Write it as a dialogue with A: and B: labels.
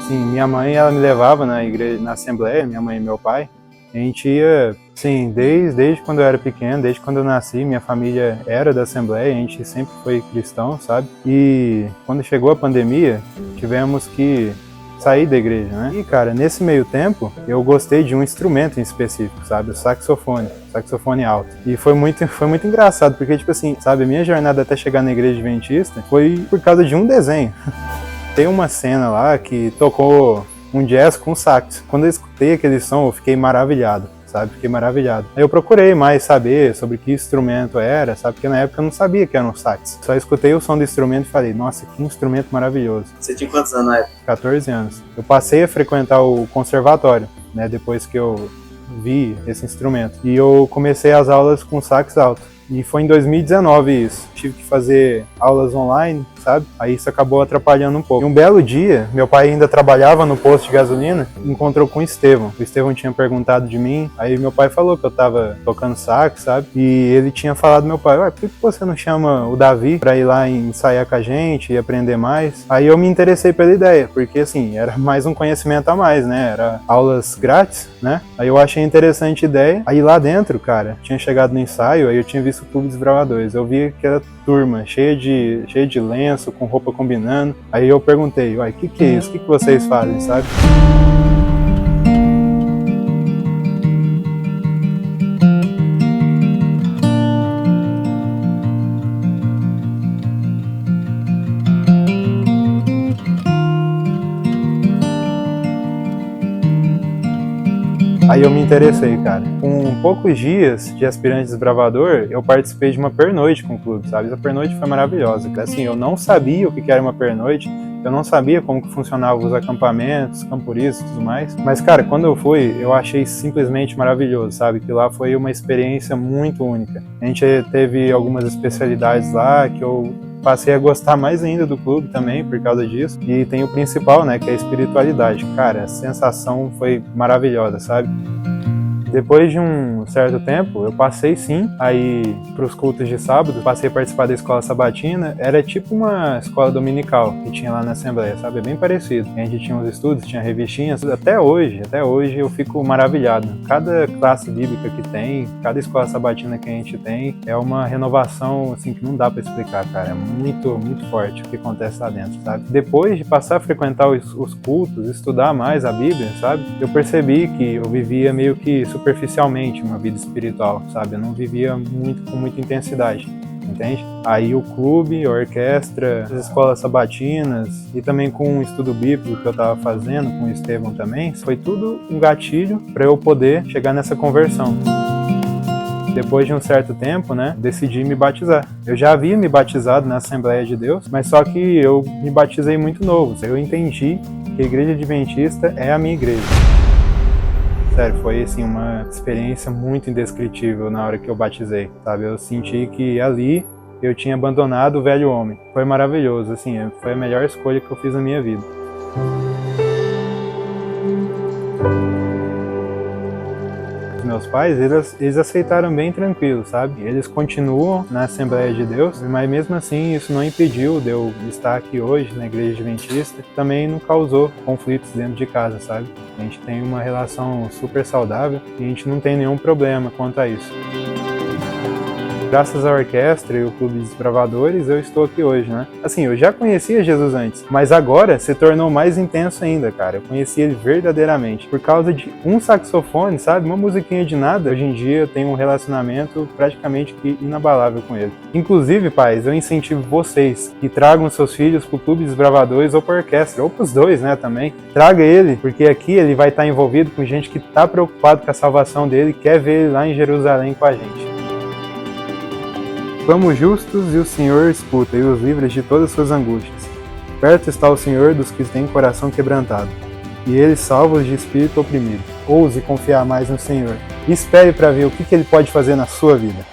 A: Sim, minha mãe, ela me levava na igreja, na assembleia, minha mãe e meu pai. A gente ia, sim, desde quando eu era pequeno, desde quando eu nasci, minha família era da assembleia, a gente sempre foi cristão, sabe? E quando chegou a pandemia, tivemos que sair da igreja, né? E, cara, nesse meio tempo, eu gostei de um instrumento em específico, sabe? O saxofone alto. E foi muito engraçado, porque, tipo assim, sabe, a minha jornada até chegar na igreja adventista foi por causa de um desenho. Tem uma cena lá que tocou um jazz com sax. Quando eu escutei aquele som, eu fiquei maravilhado, sabe? Fiquei maravilhado. Aí eu procurei mais saber sobre que instrumento era, sabe? Porque na época eu não sabia que era um sax. Só escutei o som do instrumento e falei, nossa, que instrumento maravilhoso.
B: Você tinha quantos anos na época?
A: 14 anos. Eu passei a frequentar o conservatório, né? Depois que eu vi esse instrumento. E eu comecei as aulas com sax alto. E foi em 2019 isso. Tive que fazer aulas online, sabe? Aí isso acabou atrapalhando um pouco. E um belo dia, meu pai ainda trabalhava no posto de gasolina, encontrou com o Estevão. O Estevão tinha perguntado de mim, aí meu pai falou que eu tava tocando sax, sabe? E ele tinha falado pro meu pai, ué, por que você não chama o Davi pra ir lá ensaiar com a gente e aprender mais? Aí eu me interessei pela ideia, porque assim, era mais um conhecimento a mais, né? Era aulas grátis, né? Aí eu achei interessante a ideia. Aí lá dentro, cara, tinha chegado no ensaio, aí eu tinha visto o Clube dos Bravadores. Eu vi que era turma cheia de lenço, com roupa combinando. Aí eu perguntei, uai, o que é isso? O que vocês fazem, sabe? Aí eu me interessei, cara. Com poucos dias de aspirante desbravador, eu participei de uma pernoite com o clube, sabe? Essa pernoite foi maravilhosa. Assim, eu não sabia o que era uma pernoite, eu não sabia como que funcionavam os acampamentos, camporistas e tudo mais. Mas, cara, quando eu fui, eu achei simplesmente maravilhoso, sabe? Que lá foi uma experiência muito única. A gente teve algumas especialidades lá que eu passei a gostar mais ainda do clube também por causa disso. E tem o principal, né, que é a espiritualidade. Cara, a sensação foi maravilhosa, sabe? Depois de um certo tempo, eu passei sim aí pros cultos de sábado, passei a participar da escola sabatina, era tipo uma escola dominical que tinha lá na Assembleia, sabe? É bem parecido. A gente tinha uns estudos, tinha revistinhas, até hoje eu fico maravilhado. Cada classe bíblica que tem, cada escola sabatina que a gente tem, é uma renovação, assim, que não dá pra explicar, cara. É muito, muito forte o que acontece lá dentro, sabe? Depois de passar a frequentar os cultos, estudar mais a Bíblia, sabe? Eu percebi que eu vivia meio que superficialmente uma vida espiritual, sabe? Eu não vivia com muita intensidade, entende? Aí o clube, a orquestra, as escolas sabatinas e também com o estudo bíblico que eu estava fazendo com o Estevão também, foi tudo um gatilho para eu poder chegar nessa conversão. Depois de um certo tempo, né, decidi me batizar. Eu já havia me batizado na Assembleia de Deus, mas só que eu me batizei muito novo. Eu entendi que a Igreja Adventista é a minha igreja. Sério, foi assim uma experiência muito indescritível na hora que eu batizei, sabe? Eu senti que ali eu tinha abandonado o velho homem. Foi maravilhoso, assim, foi a melhor escolha que eu fiz na minha vida. Os meus pais, eles aceitaram bem tranquilo, sabe? Eles continuam na Assembleia de Deus, mas mesmo assim isso não impediu de eu estar aqui hoje na Igreja Adventista. Também não causou conflitos dentro de casa, sabe? A gente tem uma relação super saudável e a gente não tem nenhum problema quanto a isso. Graças à orquestra e ao Clube dos Bravadores, eu estou aqui hoje, né? Assim, eu já conhecia Jesus antes, mas agora se tornou mais intenso ainda, cara. Eu conheci ele verdadeiramente. Por causa de um saxofone, sabe? Uma musiquinha de nada. Hoje em dia eu tenho um relacionamento praticamente que inabalável com ele. Inclusive, pais, eu incentivo vocês que tragam seus filhos pro Clube dos Bravadores ou pra orquestra, ou pros dois, né, também. Traga ele, porque aqui ele vai estar envolvido com gente que tá preocupado com a salvação dele e quer ver ele lá em Jerusalém com a gente. Vamos justos e o Senhor escuta e os livra de todas suas angústias. Perto está o Senhor dos que têm coração quebrantado, e ele salva os de espírito oprimido. Ouse confiar mais no Senhor e espere para ver o que ele pode fazer na sua vida.